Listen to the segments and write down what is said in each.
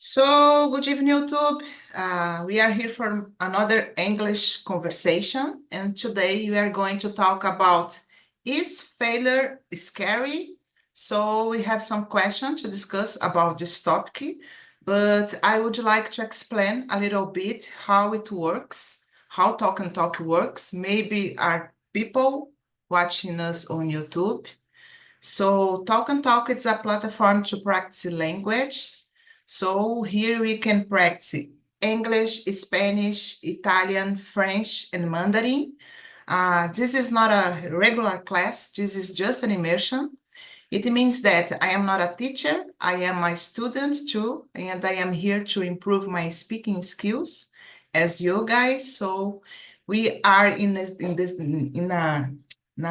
So, good evening, YouTube. We are here for another English conversation, and today we are going to talk about, is failure scary? So we have some questions to discuss about this topic, but I would like to explain a little bit how it works, how Talk and Talk works. Maybe are people watching us on YouTube. So Talk and Talk is a platform to practice language. So here we can practice English, Spanish, Italian, French, and Mandarin. This is not a regular class. This is just an immersion. It means that I am not a teacher. I am a student too, and I am here to improve my speaking skills as you guys. So we are in a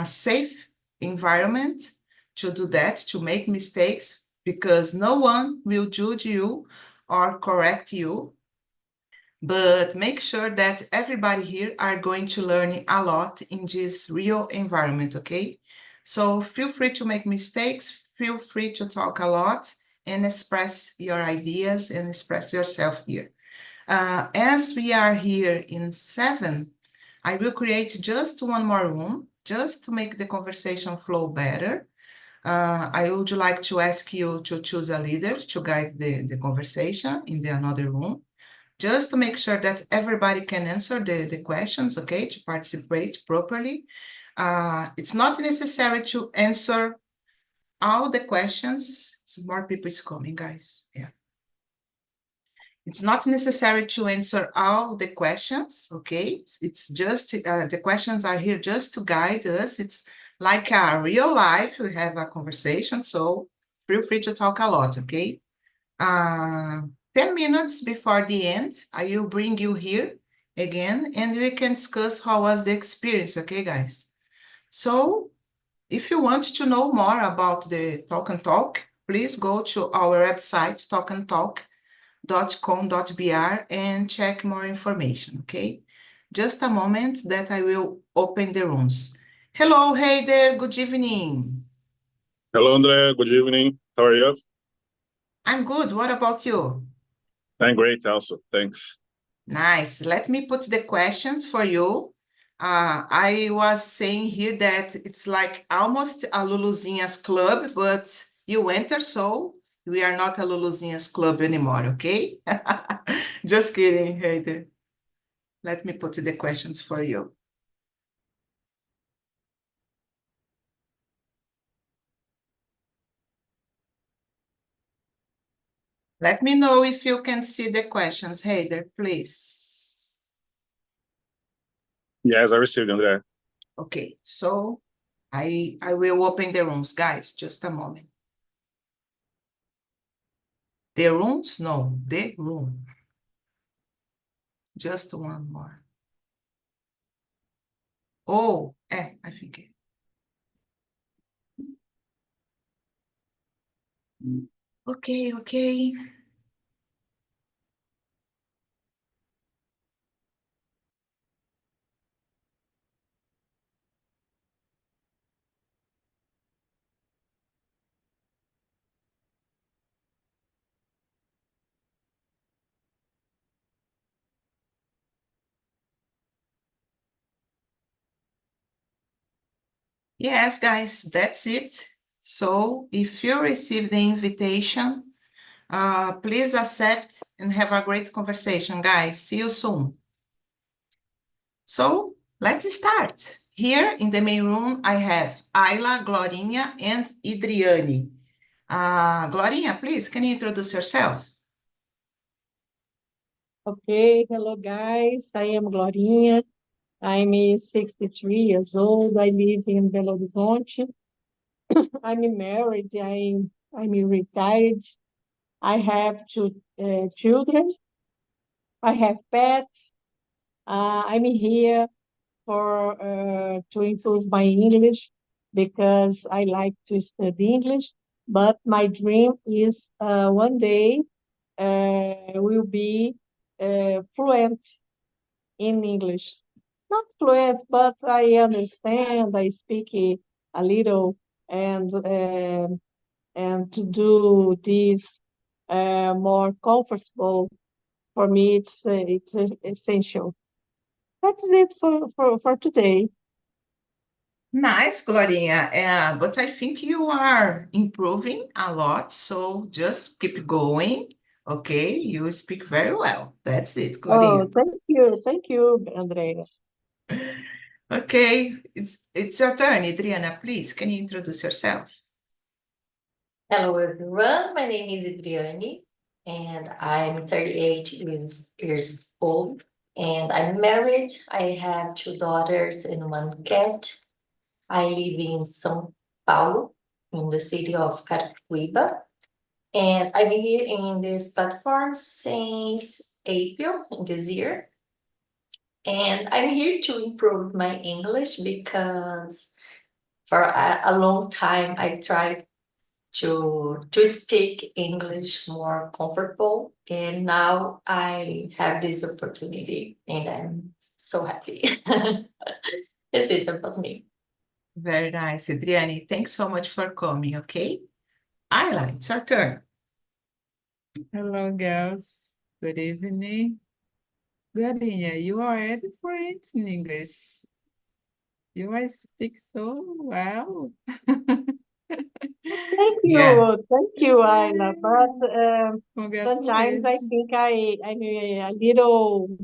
safe environment to do that, to make mistakes, because no one will judge you or correct you. But make sure that everybody here are going to learn a lot in this real environment, okay? So feel free to make mistakes, feel free to talk a lot and express your ideas and express yourself here. As we are here in 7, I will create just one more room, just to make the conversation flow better. I would like to ask you to choose a leader to guide the conversation in the another room, just to make sure that everybody can answer the questions, okay, to participate properly. It's not necessary to answer all the questions. Some more people is coming, guys. Yeah. It's not necessary to answer all the questions, okay? It's just, the questions are here just to guide us. It's like a real life, we have a conversation, so feel free to talk a lot, okay? 10 minutes before the end, I will bring you here again, and we can discuss how was the experience, okay, guys? So if you want to know more about the Talk and Talk, please go to our website, talkandtalk.com.br, and check more information, okay? Just a moment that I will open the rooms. Hello, hey there, good evening. Hello, Andrea. Good evening. How are you? I'm good, what about you? I'm great also. Thanks. Nice. Let me put the questions for you. I was saying here that it's like almost a Luluzinhas club, but you enter, so we are not a Luluzinhas club anymore, okay? Just kidding, hater. Let me put the questions for you. Let me know if you can see the questions, Heider, please. Yes, I received, Andrea. Okay, so I will open the rooms, guys, just a moment. The rooms? No, the room. Just one more. Oh, I fiquei. Ok, ok. Yes, guys, that's it. So if you receive the invitation, please accept and have a great conversation, guys. See you soon. So let's start. Here in the main room, I have Ayla, Glorinha, and Idriane. Glorinha, please, can you introduce yourself? Okay, hello guys. I am Glorinha. I'm 63 years old. I live in Belo Horizonte. I'm married. I'm retired. I have two children. I have pets. I'm here for to improve my English because I like to study English. But my dream is one day will be fluent in English. Not fluent, but I understand. I speak a little, and to do this more comfortable. For me, it's essential. That's it for today. Nice, Glorinha. But I think you are improving a lot, so just keep going. Okay, you speak very well. That's it, Oh, Glorinha. thank you, Andrea. Okay, it's your turn, Adriana. Please, can you introduce yourself? Hello, everyone. My name is Adriane, and I'm 38 years old, and I'm married. I have two daughters and one cat. I live in São Paulo, in the city of Carapicuíba, and I've been here in this platform since April in this year. And I'm here to improve my English because for a long time I tried to speak English more comfortable. And now I have this opportunity and I'm so happy. That's it about me. Very nice, Adriane. Thanks so much for coming, okay? Ayla, it's your turn. Hello, girls. Good evening. Glorinha, you are already fluent in English. You are speak so well. Yeah. Thank you, Ayla. But sometimes I Congratulations. think I'm a little,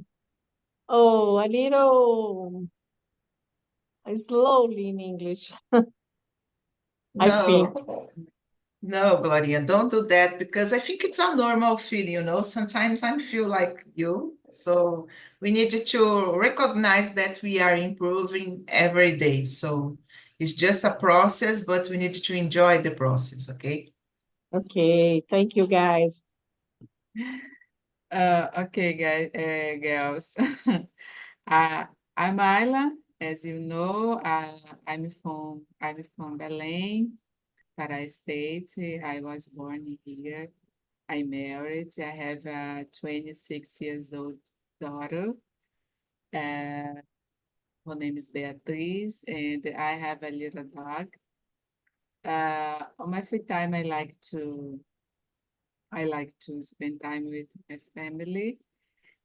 oh, a little slowly in English. I think. No, no, Gloria, don't do that because I think it's a normal feeling, Sometimes I feel like you. So we need to recognize that we are improving every day. So it's just a process, but we need to enjoy the process, okay? Okay, thank you, guys. Okay, guys, girls. Uh, I'm Ayla. As you know, I'm from Belém, Pará State. I was born here. I'm married. I have a 26 years old daughter. Uh, her name is Beatriz, and I have a little dog. On my free time, I like to spend time with my family,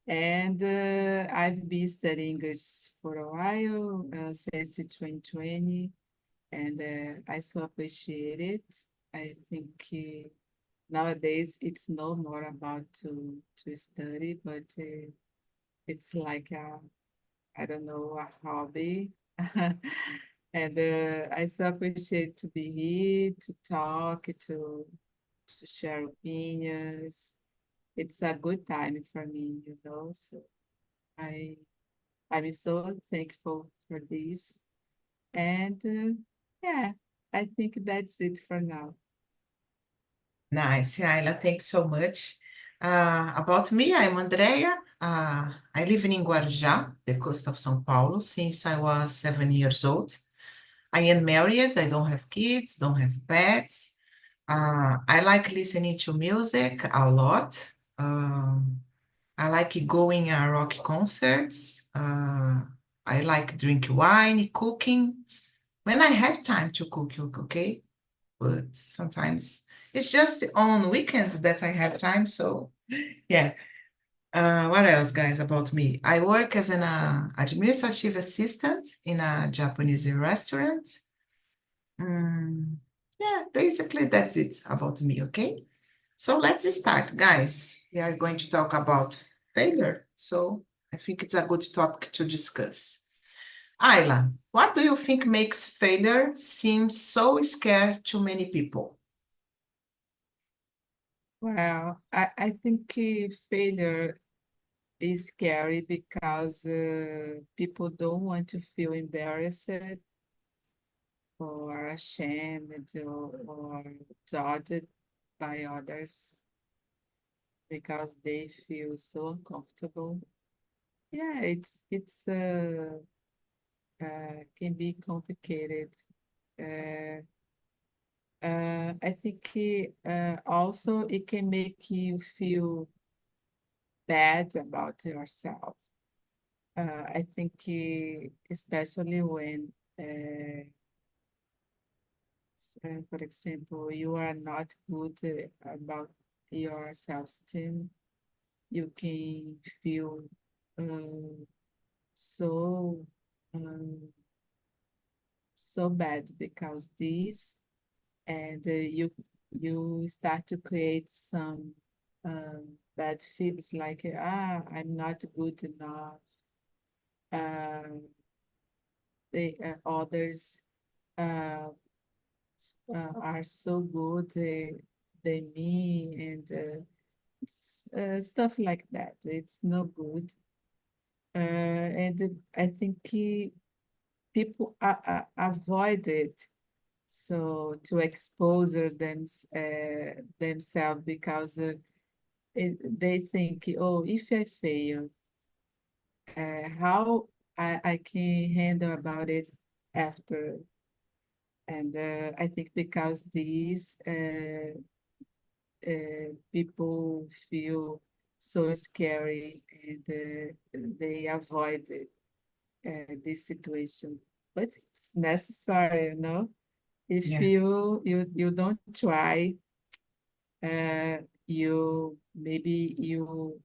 and I've been studying English for a while, since 2020, and I so appreciate it. I think nowadays it's no more about to study, but it's like I don't know, a hobby. And I so appreciate to be here, to talk, to share opinions. It's a good time for me. So I I'm so thankful for this. And yeah, I think that's it for now. Nice, Ayla, thanks so much. About me, I'm Andrea. I live in Guarujá, the coast of São Paulo, since I was 7 years old. I am married, I don't have kids, don't have pets. I like listening to music a lot. I like going to rock concerts. I like drink wine, cooking. When I have time to cook, okay? But sometimes it's just on weekends that I have time. So yeah. What else, guys, about me? I work as an administrative assistant in a Japanese restaurant. Yeah, basically that's it about me, okay? So let's start, guys. We are going to talk about failure. So I think it's a good topic to discuss. Ayla, what do you think makes failure seem so scary to many people? Well, I think failure is scary because people don't want to feel embarrassed or ashamed or judged by others because they feel so uncomfortable. Yeah, it's can be complicated. Uh, I think also it can make you feel bad about yourself. I think especially when, for example, you are not good about your self-esteem. You can feel so so bad because this, and you start to create some bad feelings like I'm not good enough. The others uh, are so good than me, and stuff like that. It's no good. And I think people avoid it, so to expose themselves because they think, oh, if I fail, how I can handle about it after. And I think because these people feel so scary, and they avoid this situation. But it's necessary, you know. If Yeah. you don't try, you maybe you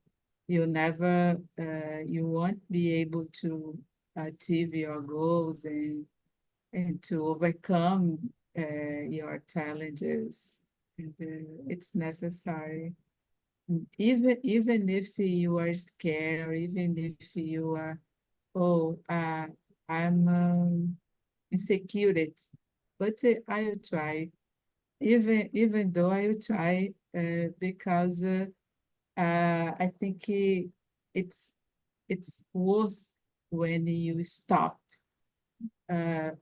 never you won't be able to achieve your goals and to overcome your challenges. And it's necessary. Even if you are scared, or even if you are, oh, I'm insecure, but I will try. Even though I will try, because I think it's worth when you stop it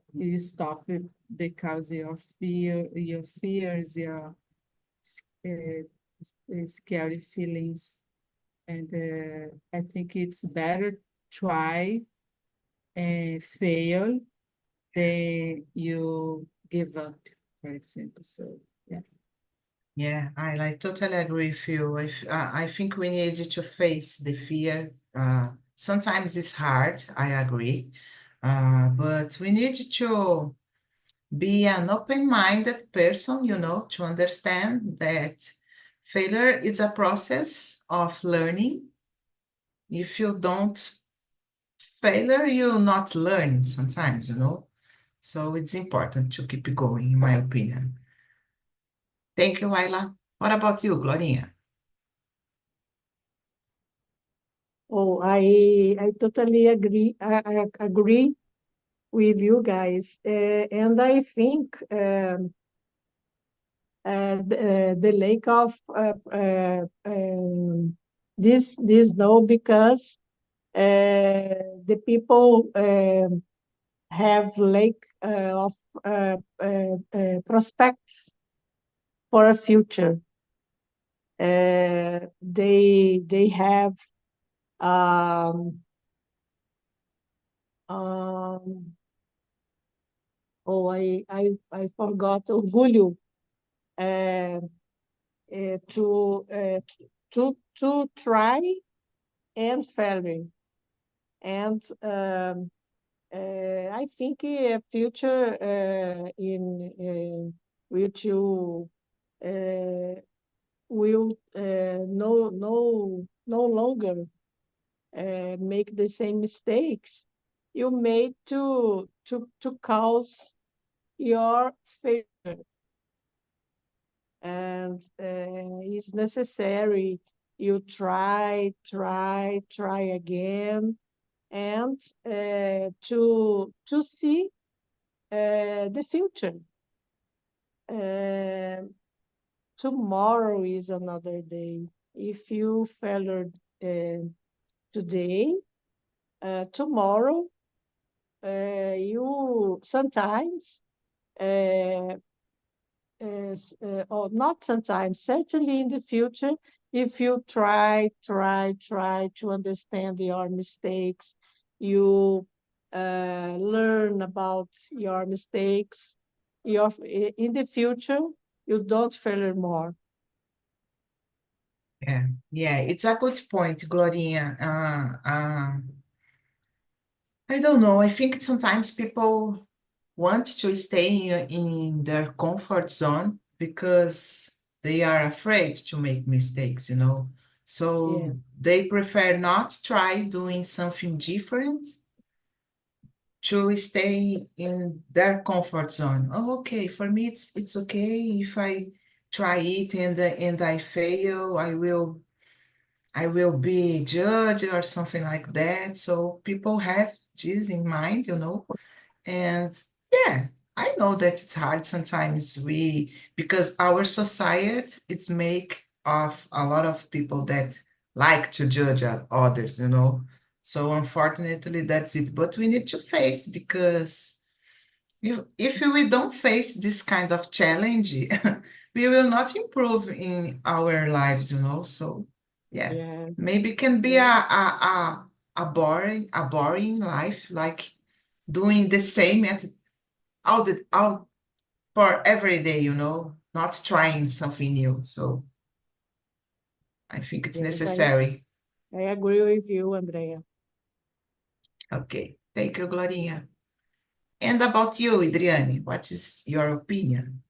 because your fears, your scary feelings, and I think it's better try and fail than you give up, for example. So yeah. Yeah, I like totally agree with you. I think we need to face the fear. Sometimes it's hard, I agree. But we need to be an open-minded person, to understand that failure is a process of learning. If you don't failure, you not learn sometimes. So it's important to keep going, in my opinion. Thank you, Ayla. What about you, Gloria? Oh, I totally agree. I agree with you guys, and I think the lack of this no, because the people have lack of prospects for a future. They have um, um, oh, I forgot, orgulho, uh, to try and failure. And I think a future in which you will no longer make the same mistakes you made to cause your failure. And it's necessary you try again, and to see the future. Uh, Tomorrow is another day. If you failed today, tomorrow you sometimes, uh, or not sometimes, certainly in the future, if you try to understand your mistakes, you learn about your mistakes, in the future, you don't fail more. Yeah, it's a good point, Gloria. I don't know. I think sometimes people want to stay in their comfort zone because they are afraid to make mistakes, you know. So Yeah. they prefer not try doing something different to stay in their comfort zone. Oh, okay, for me it's okay if I try it and I fail, I will be judged or something like that. So people have this in mind, you know. And yeah, I know that it's hard sometimes because our society it's make of a lot of people that like to judge others, you know. So unfortunately, that's it. But we need to face because if we don't face this kind of challenge, we will not improve in our lives, you know. So yeah, Yeah. maybe it can be Yeah. a boring life, like doing the same at all for every day, you know, not trying something new. So I think it's Yes, necessary. I agree with you, Andrea. Okay, thank you, Gloria. And about you, Adriane, what is your opinion?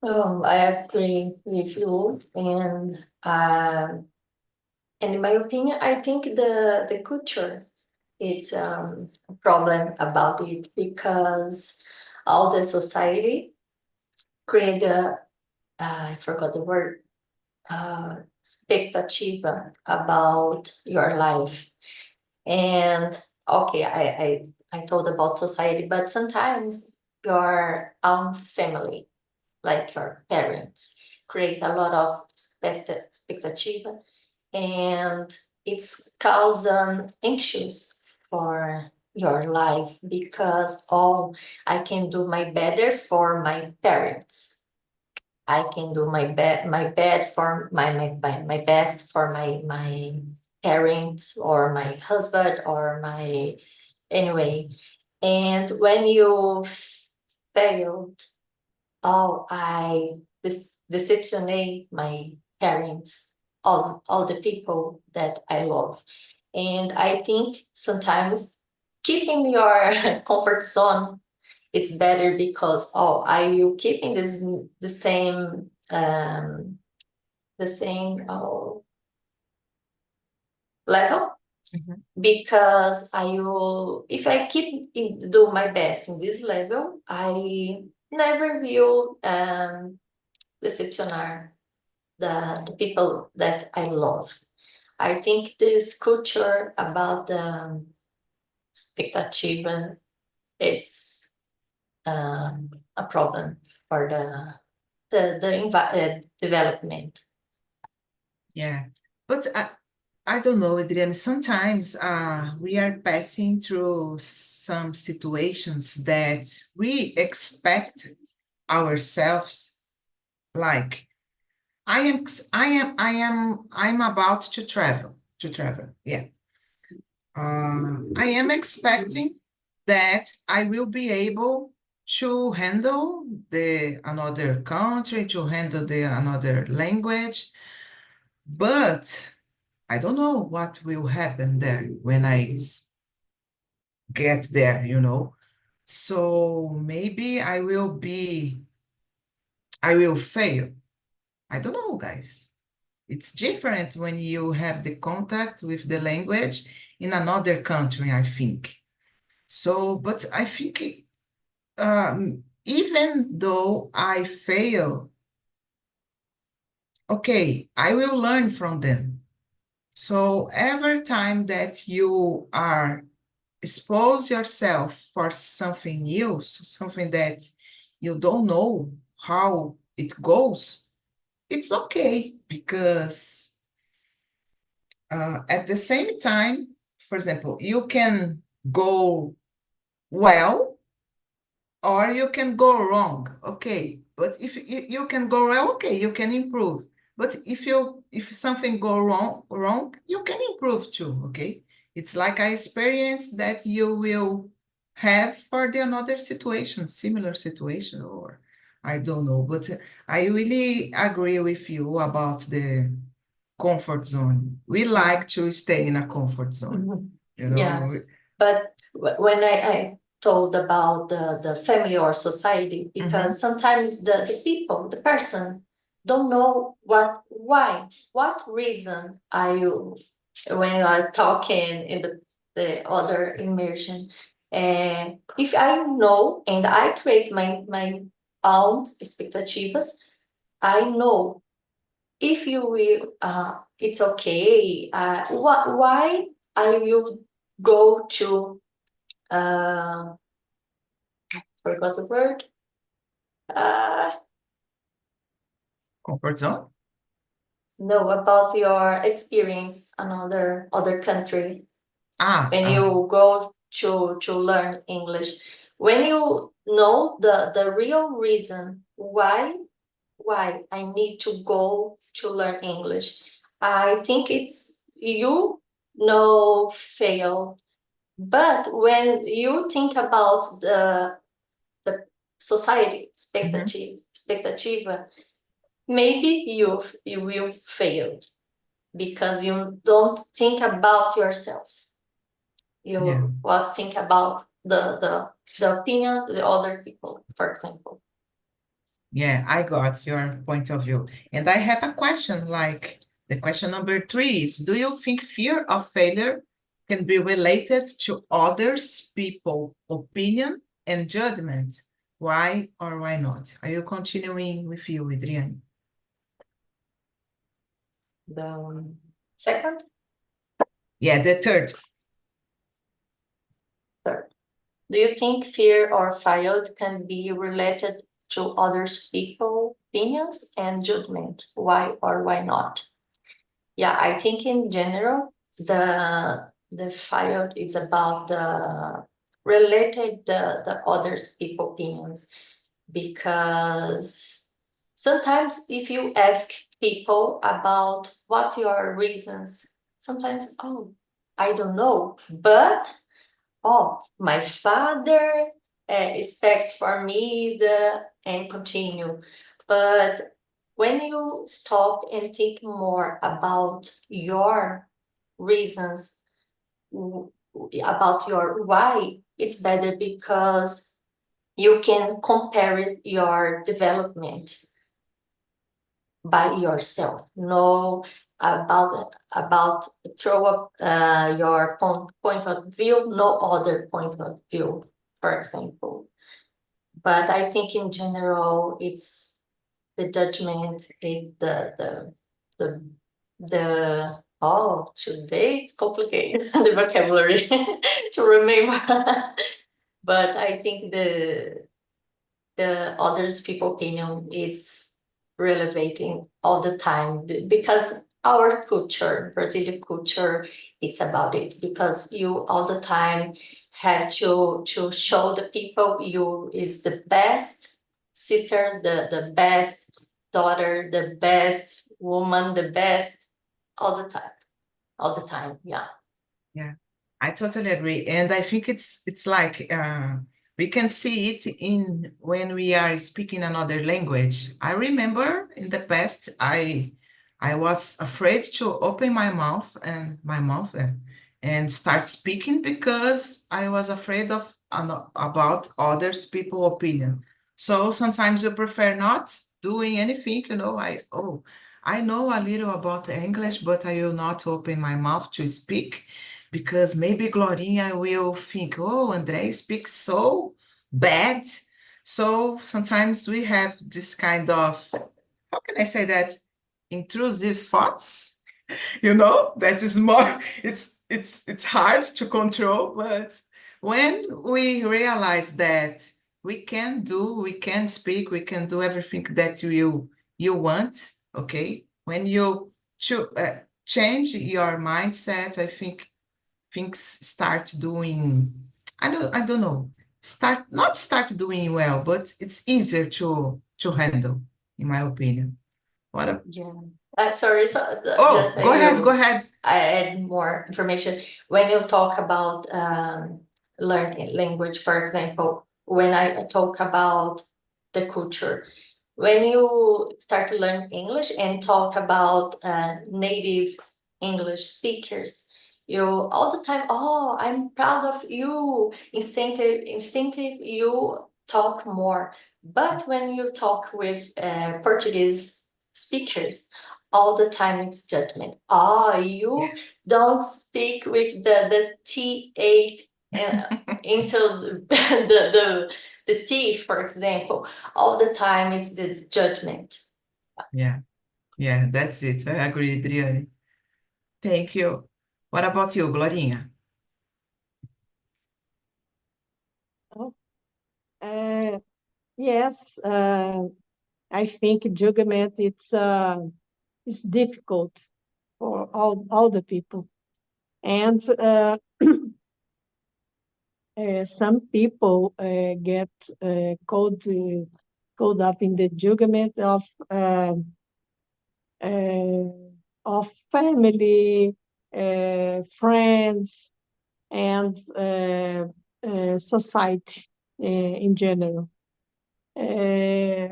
I agree with you, and in my opinion, I think the culture it's a problem about it because all the society create I forgot the word expectativa about your life. And okay, I told about society, but sometimes your own family, like your parents, create a lot of expectativa, and it's cause anxious for your life because oh, I can do my better for my parents. I can do my best for my best for my parents or my husband or my anyway. And when you failed, oh, I deceptionate my parents, all the people that I love. And I think sometimes keeping your comfort zone it's better because oh I will keep in this the same level because I will if I keep do my best in this level I never will decepcionar the people that I love. I think this culture about the expectativa it's a problem for the development. Yeah, but I don't know, Adriana. Sometimes we are passing through some situations that we expect ourselves. Like I'm about to travel. Yeah. I am expecting that I will be able to handle the another country, to handle the another language, but I don't know what will happen there when get there, you know. So maybe I will fail. I don't know, guys. It's different when you have the contact with the language in another country, I think. So, but I think even though I fail, okay, I will learn from them. So every time that you are expose yourself for something new, something that you don't know how it goes, it's okay because at the same time, for example, you can go well or you can go wrong. Okay, but if you can go well, okay, you can improve. But if something go wrong, you can improve too. Okay, it's like an experience that you will have for the another situation, similar situation, or I don't know. But I really agree with you about the comfort zone. We like to stay in a comfort zone, you Yeah, know. but when I told about the family or society, because sometimes the people, the person, don't know what reason are you when you are talking in the other immersion. And if I know and I create my own expectativas, I know if you will, it's okay. Why I will go to, forgot the word. Comfort zone? No, about your experience another other country. When Ah, you go to learn English, when you know the real reason why I need to go to learn English, I think it's you no fail. But when you think about the society expectativa, maybe you will fail because you don't think about yourself. You will think about the opinion of the other people, for example. Yeah, I got your point of view. And I have a question, like the question number 3 is, do you think fear of failure can be related to others, people, opinion, and judgment? Why or why not? Are you continuing with you, Adriane? The second? Yeah, the third. Do you think fear or failure can be related to others people opinions and judgment? Why or why not? Yeah, I think in general the failure is about the related the others people opinions, because sometimes if you ask people about what your reasons, sometimes I don't know, but my father expect for me and continue. But when you stop and think more about your reasons, about your why, it's better because you can compare your development by yourself. Know about throw up your point of view, no other point of view, for example. But I think in general, it's the judgment, it's the today it's complicated the vocabulary to remember. But I think the others people opinion is relevating all the time, because our culture, Brazilian culture, it's about it, because you all the time have to show the people you is the best sister, the best daughter, the best woman, the best all the time. Yeah. Yeah, I totally agree. And I think it's like we can see it in when we are speaking another language. I remember in the past, I was afraid to open my mouth and start speaking because I was afraid of about others people opinion. So sometimes you prefer not doing anything, I know a little about English, but I will not open my mouth to speak because maybe Glorinha will think, oh, André speaks so bad. So sometimes we have this kind of, how can I say that? Intrusive thoughts, that is more, it's hard to control, but when we realize that we can speak, we can do everything that you want, okay? When you change your mindset, I think things start doing, I don't know, not start doing well, but it's easier to handle, in my opinion. Sorry, so just Go ahead. I add more information. When you talk about learning language, for example, when I talk about the culture, when you start to learn English and talk about native English speakers, You all the time, oh, I'm proud of you, incentive you talk more. But when you talk with Portuguese speakers, all the time it's judgment. Oh, you don't speak with the T8 into the teeth, for example. All the time it's the judgment. Yeah, yeah, that's it. I agree, Adriane. Thank you. What about you, Glorinha? Yes, I think judgment it's difficult for all the people, and some people get caught up in the judgment uh, of family, friends, and society in general. Uh,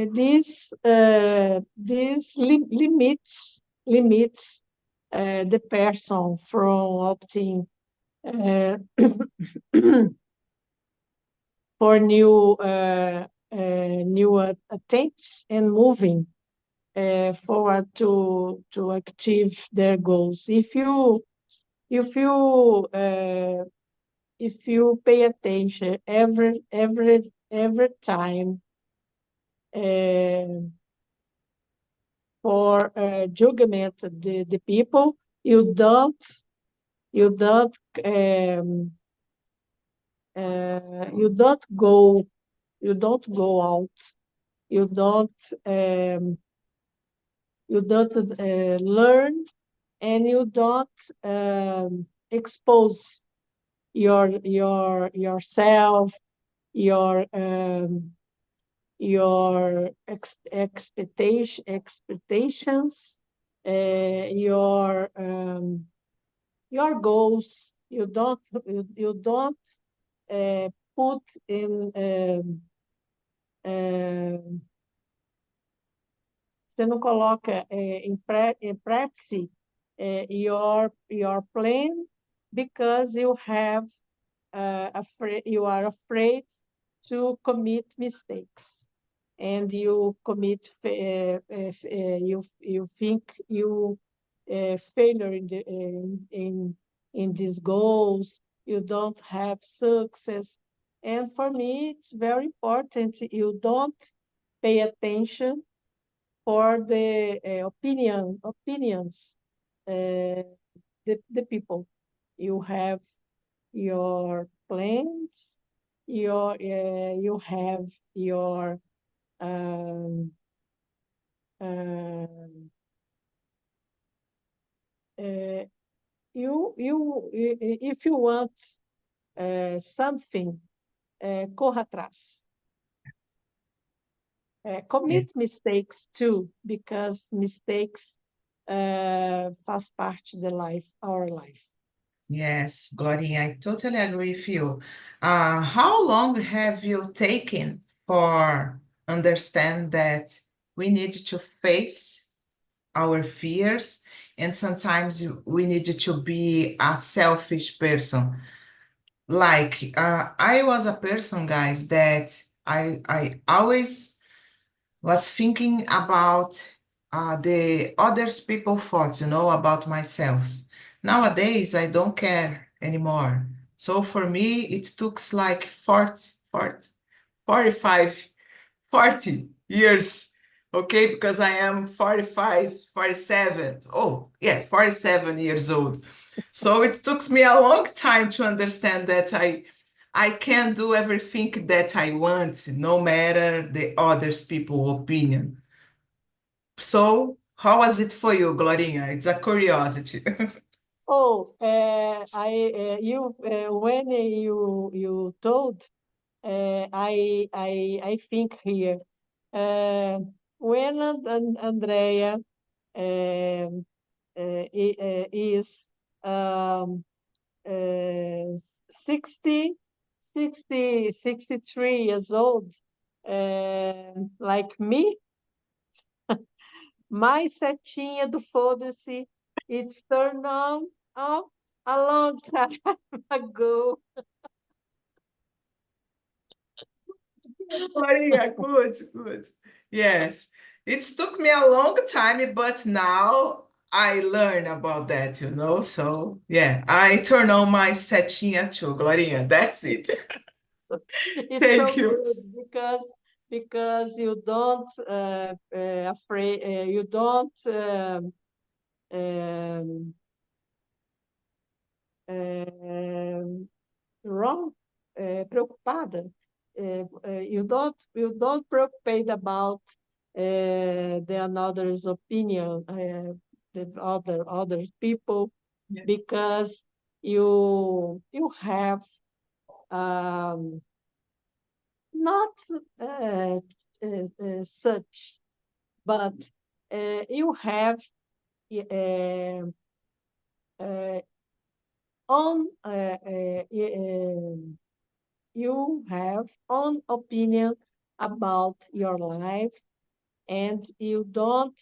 this limits the person from opting uh, for new attempts and moving forward to achieve their goals. If you if you pay attention every time for judgment the people, you don't um, you don't go out, you don't um, you don't learn, and you don't expose yourself, your expectations, your goals. You don't put in você não coloca em practice your plan because you are afraid to commit mistakes, and you commit you think you failure in these goals. You don't have success, and for me it's very important you don't pay attention for the opinions the people. You have your plans, you have your um, um, uh, if you want something, corra atrás. Commit mistakes too, because mistakes faz parte da life, our life. Yes, Gloria, I totally agree with you. How long have you taken for understand that we need to face our fears, and sometimes we need to be a selfish person? Like, I was a person, guys, that I always was thinking about the others people thoughts, about myself. Nowadays, I don't care anymore. So for me, it took like 45, 40 years, okay? Because I am 45, 47. Oh, yeah, 47 years old. So it took me a long time to understand that I can do everything that I want, no matter the others people opinion. So how was it for you, Glorinha? It's a curiosity. Oh, when you told, I think here, when Andrea um, is um, uh, 60, 63 years old, like me, mais setinha do foda-se It's turned on a long time ago. Maria, good, good. Yes, it took me a long time, but now I learn about that, So yeah, I turn on my setinha too, Glorinha. That's it. It's Thank so you. good because you don't afraid you don't um, wrong preocupada. You don't preocupate about the another's opinion, the other people, Yeah. because you have um, not such, but you have uh, uh, own you have own opinion about your life, and you don't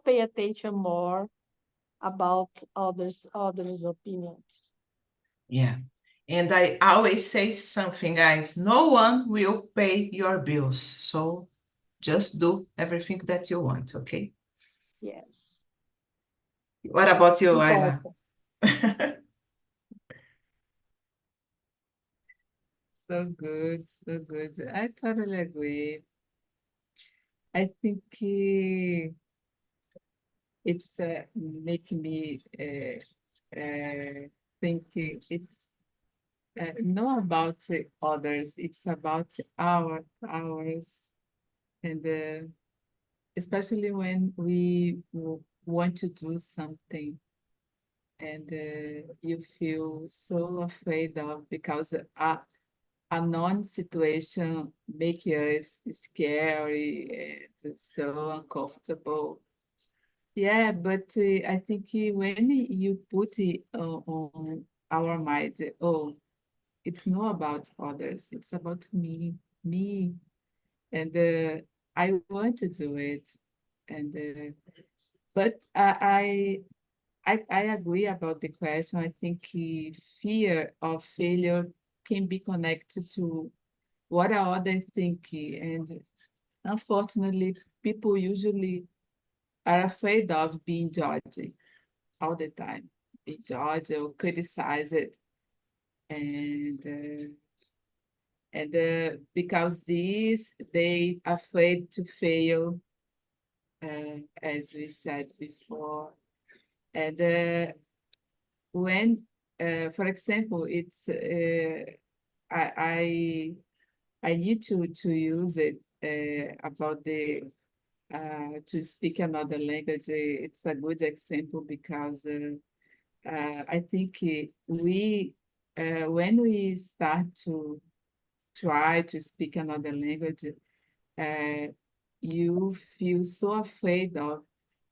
pay attention more about others opinions. Yeah. And I always say something, guys. No one will pay your bills. So just do everything that you want, okay? Yes, What about you, Ayla? important. So good, so good. I totally agree. I think it's making me think it's not about others, it's about ours, and especially when we want to do something and you feel so afraid of because a non situation make us scary and so uncomfortable. Yeah, but I think when you put it on our mind, oh, it's not about others, it's about me, and I want to do it, and but I agree about the question. I think fear of failure can be connected to what are others thinking, and unfortunately, people usually are afraid of being judged all the time, be judged or criticized, and because these they afraid to fail, as we said before, and when, for example, it's I I I need to use it about the to speak another language. It's a good example because I think we when we start to try to speak another language, uh, you feel so afraid of,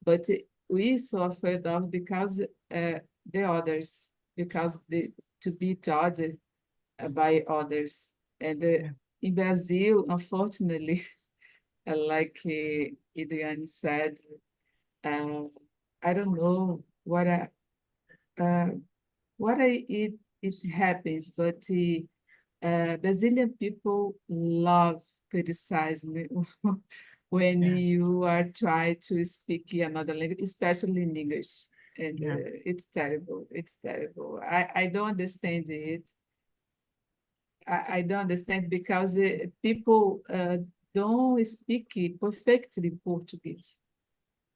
but we so afraid of because the others, because to be judged by others. And Yeah. in Brazil, unfortunately, like Adrian said, uh, I don't know uh, it happens, but Brazilian people love criticizing when Yeah. you are trying to speak another language, especially in English. And Yeah. it's terrible. It's terrible. I don't understand it. I don't understand because people don't speak perfectly Portuguese.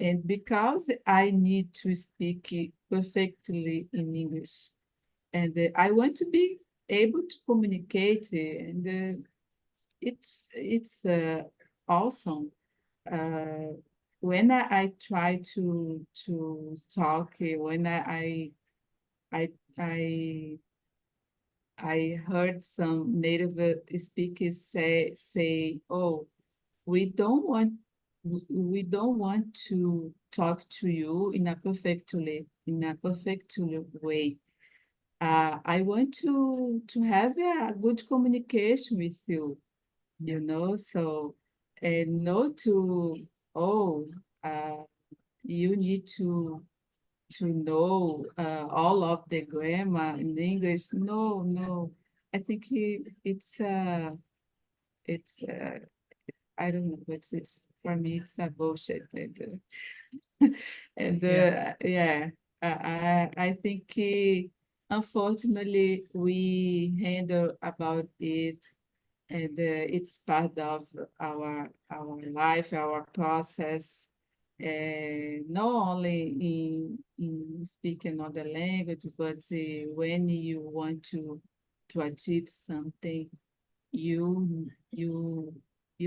And because I need to speak perfectly in English, and I want to be able to communicate, and it's awesome. Uh, when I try to talk, when I I I heard some native speakers say, "Oh, we don't want we don't want to talk to you in a perfectly way. I want to have a good communication with you, Yeah. So and not to oh uh, you need to know all of the grammar in English. No, no. I think it's I don't know, but it's for me it's a bullshit. And yeah, I think unfortunately we handle about it, and it's part of our life, our process. Not only in speaking other language, but when you want to achieve something, you you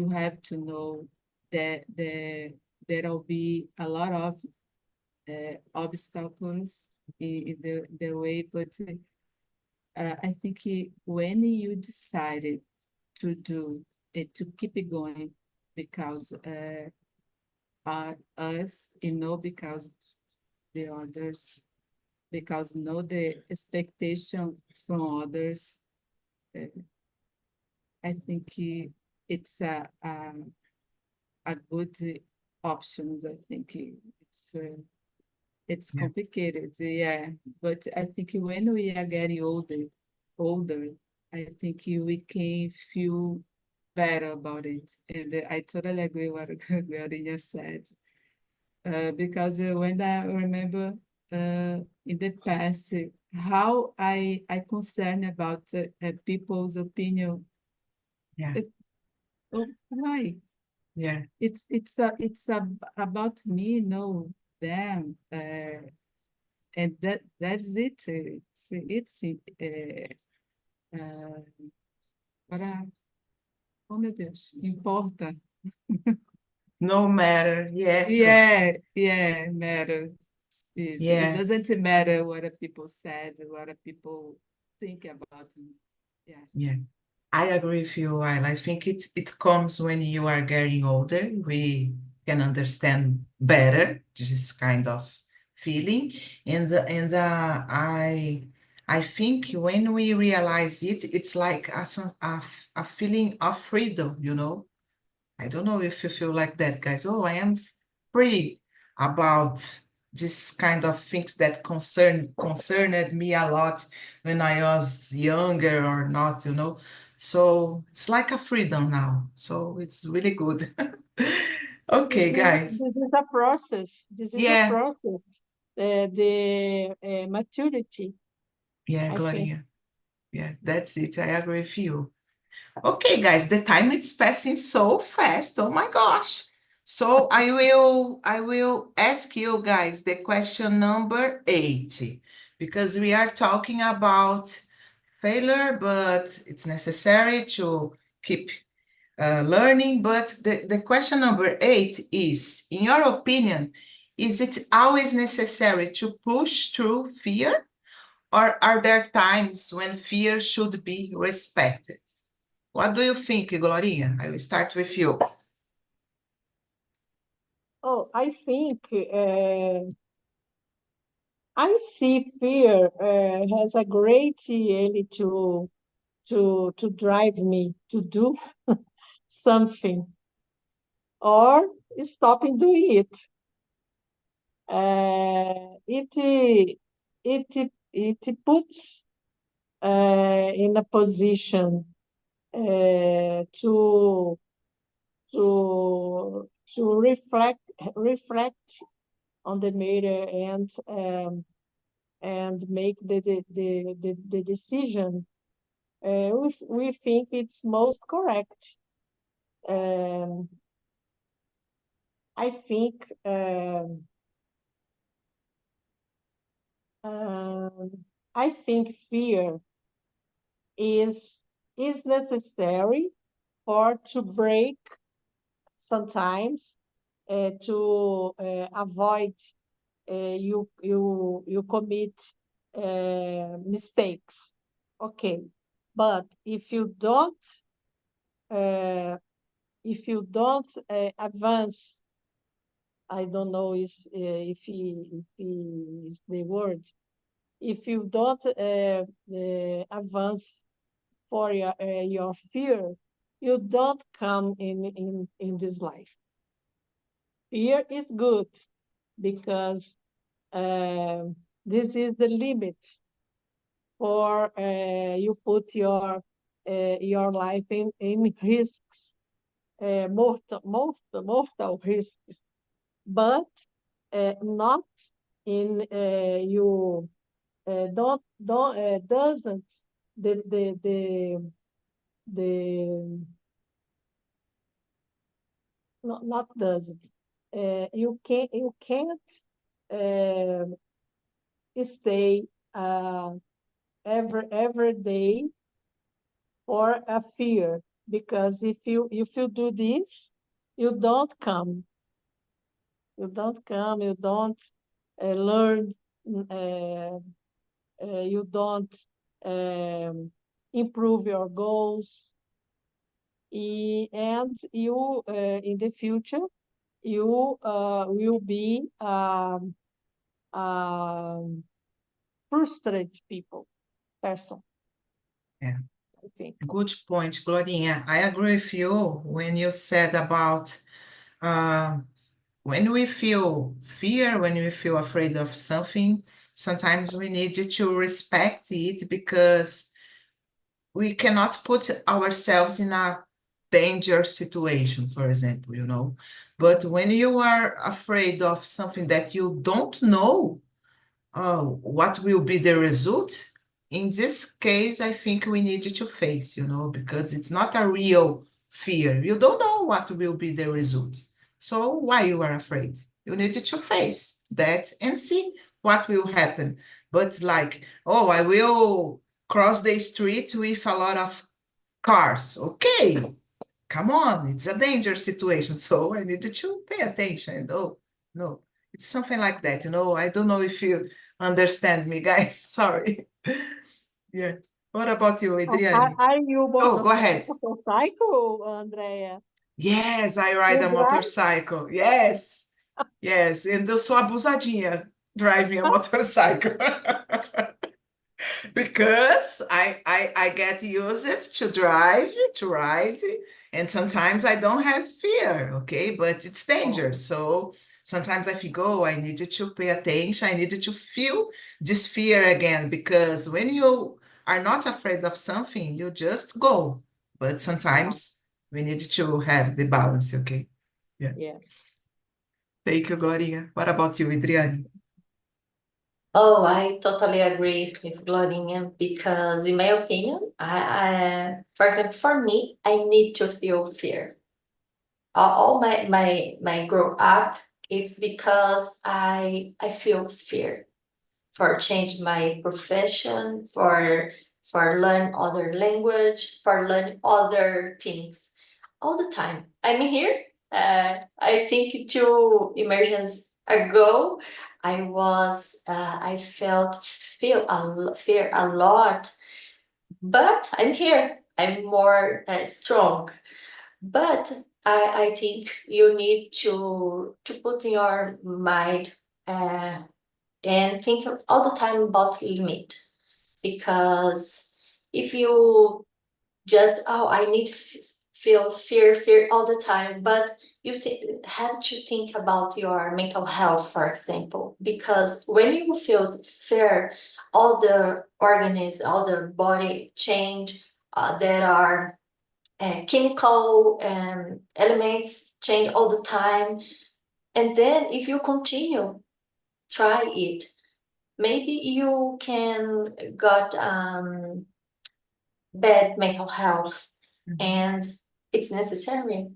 have to know that there'll be a lot of obstacles in the way, but I think when you decided to do it, to keep it going, because us, because the others, because know the expectation from others, uh, I think it's a good options. I think it's Yeah. complicated, yeah. But I think when we are getting older, I think we can feel better about it. And I totally agree what Gloria said. Because when I remember in the past, how I concerned about people's opinion. Yeah. Oh, why? Yeah. It's about me, no them. And that's it. It's para, oh meu Deus, importa. No matter. Yeah. True. Yeah, matters. It Yeah. doesn't matter what the people said, what the people think about me. Yeah. Yeah. I agree with you, Ayla. I think it comes when you are getting older. We can understand better this kind of feeling, and I think when we realize it, it's like a feeling of freedom. I don't know if you feel like that, guys. Oh, I am free about this kind of things that concerned me a lot when I was younger or not. So it's like a freedom now. So it's really good. Okay, guys. This is a process. This is a Yeah, process. The maturity, yeah, I think. Gloria. Yeah, that's it. I agree with you. Okay, guys, the time is passing so fast. Oh my gosh. So I will ask you guys the question number 8, because we are talking about failure, but it's necessary to keep learning. But the question number 8 is, in your opinion, is it always necessary to push through fear, or are there times when fear should be respected? What do you think, Gloria? I will start with you. Oh, I think I see fear has a great ability to drive me to do something or stopping doing it. It puts in a position to reflect on the matter and make the decision we think it's most correct. Um, I think um, I think fear is is necessary or to break sometimes to avoid you commit mistakes. Okay, but uh, if you don't advance, I don't know if he is the word. If you don't advance for your fear, you don't come in this life. Fear is good, because this is the limit for you put your life in risks, mortal risks, but not in you don't doesn't the not doesn't you can't stay every day for a fear, because if you do this, you don't come, you don't learn, uh, you don't improve your goals, and you in the future you will be frustrated person, Yeah. I think. Good point, Glorinha. I agree with you when you said about when we feel fear, when we feel afraid of something, sometimes we need to respect it because we cannot put ourselves in a danger situation, for example, you know. But when you are afraid of something that you don't know, what will be the result? In this case, I think we need to face, you know, because it's not a real fear. You don't know what will be the result. So why you are afraid? You need to face that and see what will happen. But like, oh, I will cross the street with a lot of cars. Okay, come on, it's a dangerous situation. So I needed to pay attention. Oh, no, it's something like that. You know, I don't know if you understand me, guys. Sorry. Yeah. What about you, Adriane? Are you Oh, go ahead. motorcycle, Andrea? Yes, I ride You a drive? motorcycle. Yes. Yes. And eu sou abusadinha driving a motorcycle. Because I get used to drive, to ride, and sometimes I don't have fear, okay? But it's dangerous. So sometimes I think, oh, I needed to pay attention. I needed to feel this fear again, because when you are not afraid of something, you just go. But sometimes we need to have the balance, okay? Yeah. Yes. Thank you, Gloria. What about you, Adriane? Oh, I totally agree with Glorinha because, in my opinion, for example, for me, I need to feel fear. All my grow up, it's because I feel fear for change my profession, for learn other language, for learn other things all the time. I'm here. I think 2 immersions ago, I felt fear a lot, but I'm here. I'm more strong. But I think you need to put in your mind and think all the time about limit, because if you just I need feel fear all the time, but you have to think about your mental health, for example, because when you feel fear, all the organs, all the body change. There are chemical elements change all the time, and then if you continue try it, maybe you can got bad mental health, and it's necessary.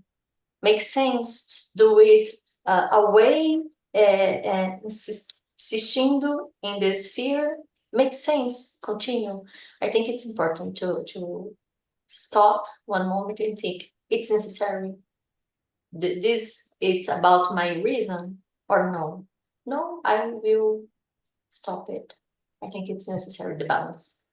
Makes sense. Do it away and insistindo in this fear. Makes sense. Continue. I think it's important to stop one moment and think it's necessary. This it's about my reason or no. No, I will stop it. I think it's necessary, the balance.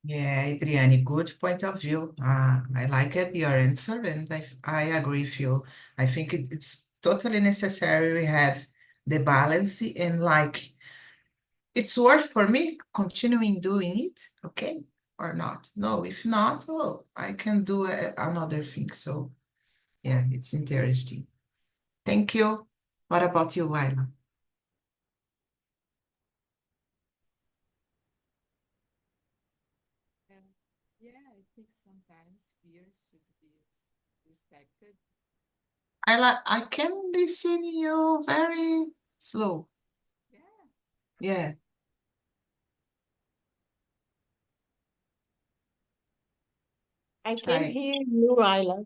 Yeah, Adriane, good point of view. I like it, your answer, and I agree with you. I think it's totally necessary we have the balance and like it's worth for me continuing doing it, okay, or not? No, if not, oh, I can do another thing. So yeah, it's interesting. Thank you. What about you, Ayla? I can listen you very slow. Yeah. I Try. can hear you, Ayla.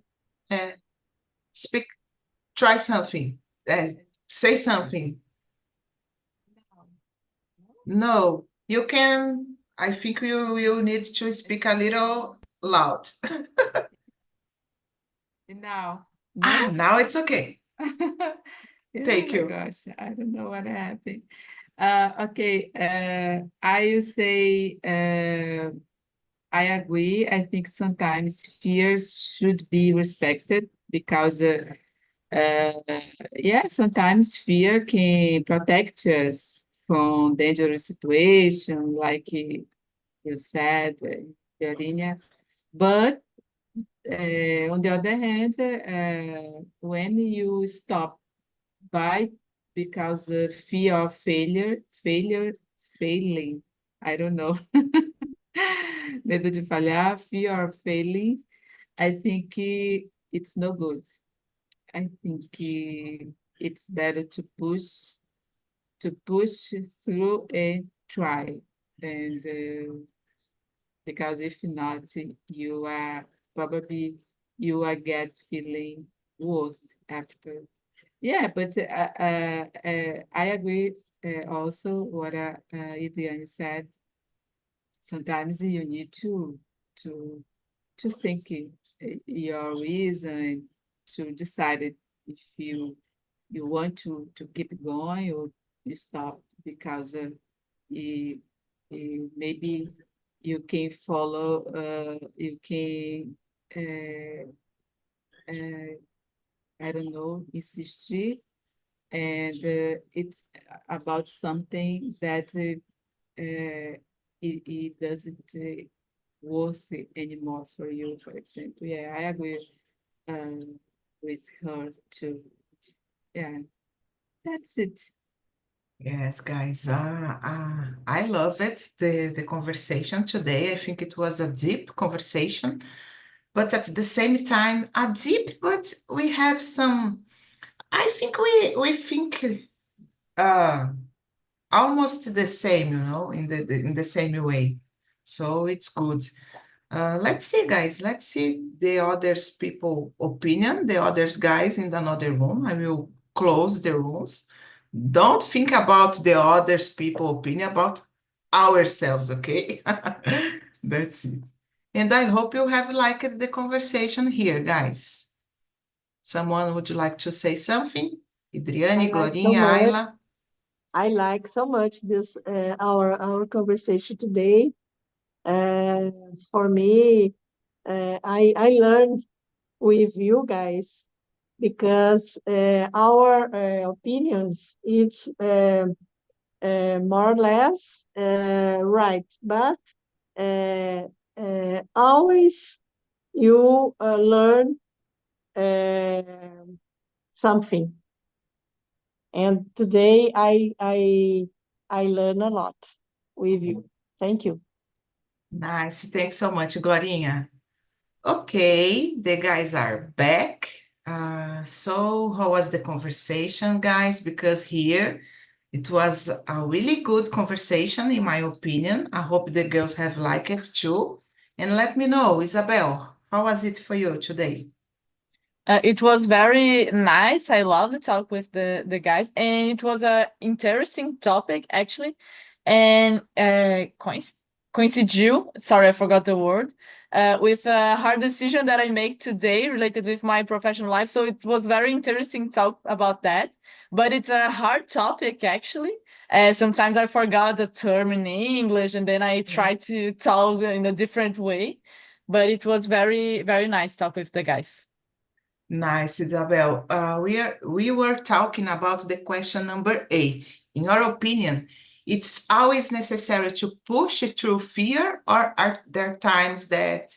Speak. Try something. Say something. No, you can. I think you will need to speak a little loud. Now, Ah, no? now it's okay. Thank Oh my you. gosh, I don't know what happened. Okay, I will say I agree. I think sometimes fears should be respected because yeah, sometimes fear can protect us from dangerous situation, like you said, Fiorina. But on the other hand, when you stop by because of fear of failing, I don't know, medo de falhar, fear of failing, I think it's no good. I think it's better to push through and try. And because if not, you are probably you are get feeling worse after. Yeah, but I agree also what Idiane said. Sometimes you need to to think your reason to decide if you want to keep going or you stop because maybe you can follow you can I don't know insist and it's about something that it doesn't worth it anymore for you, for example. Yeah, I agree with her too. Yeah, that's it. Yes, guys. I love it. The conversation today. I think it was a deep conversation, but at the same time, a deep, but we have some. I think we think uh almost the same, in the same way. So it's good. Let's see, guys. Let's see the others people opinion, the others guys in another room. I will close the rooms. Don't think about the others people opinion about ourselves, okay? That's it. And I hope you have liked the conversation here, guys. Someone would like to say something? I Idriane, like so Glorinha, much. Ayla. I like so much this our conversation today. For me, I learned with you guys because our opinions it's more or less right, but always you learn something. And today I learn a lot with you. Thank you. Nice. Thanks so much, Glorinha. Okay, the guys are back. So how was the conversation, guys? Because here it was a really good conversation, in my opinion. I hope the girls have liked it too. And let me know, Isabel, how was it for you today? It was very nice. I love to talk with the guys, and it was a interesting topic actually, and coincidiu. Sorry, I forgot the word. With a hard decision that I make today related with my professional life. So it was very interesting talk about that. But it's a hard topic actually. Sometimes I forgot the term in English, and then I try to talk in a different way. But it was very nice talk with the guys. Nice, Isabel. We were talking about the question number 8. In your opinion, it's always necessary to push through fear, or are there times that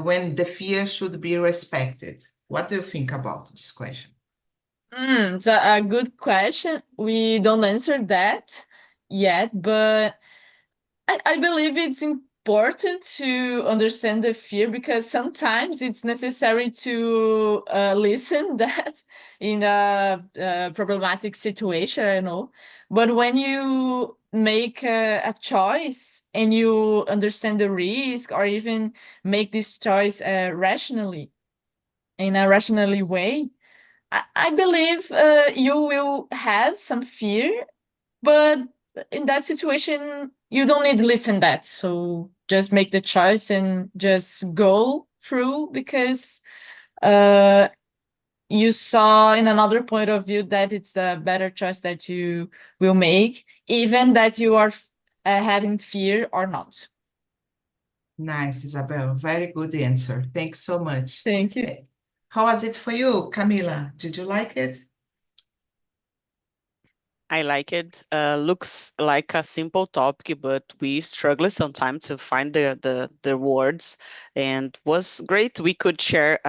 when the fear should be respected? What do you think about this question? It's a good question. We don't answer that yet, but I believe it's important to understand the fear because sometimes it's necessary to listen that in a problematic situation, I know. But when you make a choice and you understand the risk or even make this choice rationally, in a rationally way, I believe you will have some fear, but in that situation, you don't need to listen that. So just make the choice and just go through because you saw in another point of view that it's a better choice that you will make, even that you are having fear or not. Nice, Isabel. Very good answer. Thanks so much. Thank you. How was it for you, Camila? Did you like it? I like it. Looks like a simple topic, but we struggle sometimes to find the words, and was great. We could share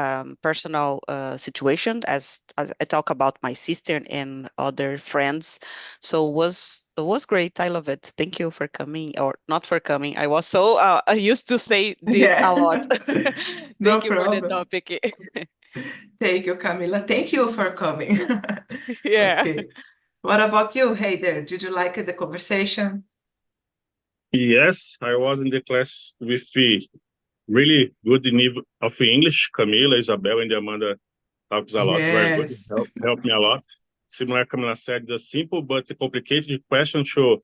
personal situation as I talk about my sister and other friends. So it was great. I love it. Thank you for coming, or not for coming. I was so I used to say did a lot. No Thank you for the problem. topic. Thank you, Camila. Thank you for coming. Yeah. Okay. What about you, Heider? Did you like the conversation? Yes, I was in the class with really good niveau of English. Camila, Isabel, and Amanda talks a lot. Very good. Yes. Helped me a lot. Similar, Camila said, the simple but complicated question to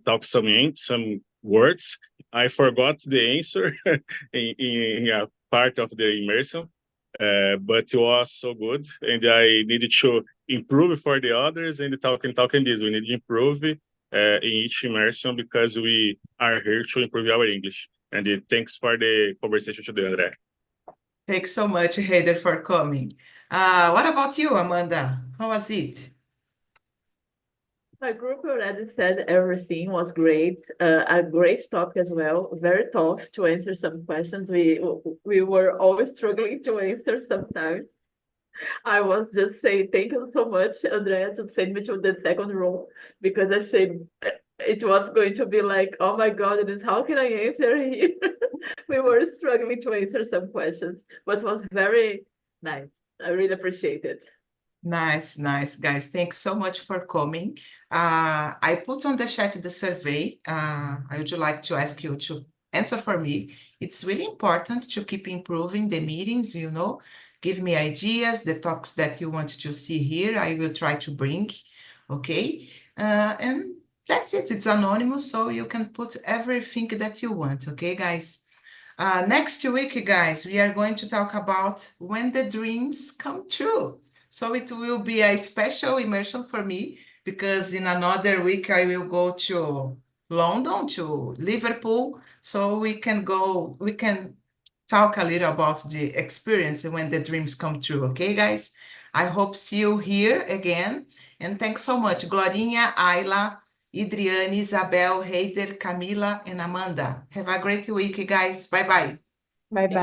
talk some words. I forgot the answer in a part of the immersion, but it was so good, and I needed to improve for the others. And talking this, we need to improve in each immersion because we are here to improve our English. And thanks for the conversation today, André. Thanks so much, Heider, for coming. What about you, Amanda? How was it? My group already said everything was great. A great talk as well. Very tough to answer some questions. We were always struggling to answer sometimes. I was just saying thank you so much, Andrea, to send me to the second room because I said it was going to be like, oh my goodness, how can I answer here? We were struggling to answer some questions, but it was very nice. I really appreciate it. Nice, nice, guys. Thanks so much for coming. I put on the chat the survey. I would like to ask you to answer for me. It's really important to keep improving the meetings, give me ideas, the talks that you want to see here. I will try to bring, okay? And that's it. It's anonymous, so you can put everything that you want, okay, guys? Next week, guys, we are going to talk about when the dreams come true. So it will be a special immersion for me because in another week I will go to London, to Liverpool, so we can talk a little about the experience when the dreams come true, okay, guys? I hope see you here again, and thanks so much, Glorinha, Ayla, Idriane, Isabel, Heider, Camila, and Amanda. Have a great week, guys. Bye-bye. Bye-bye.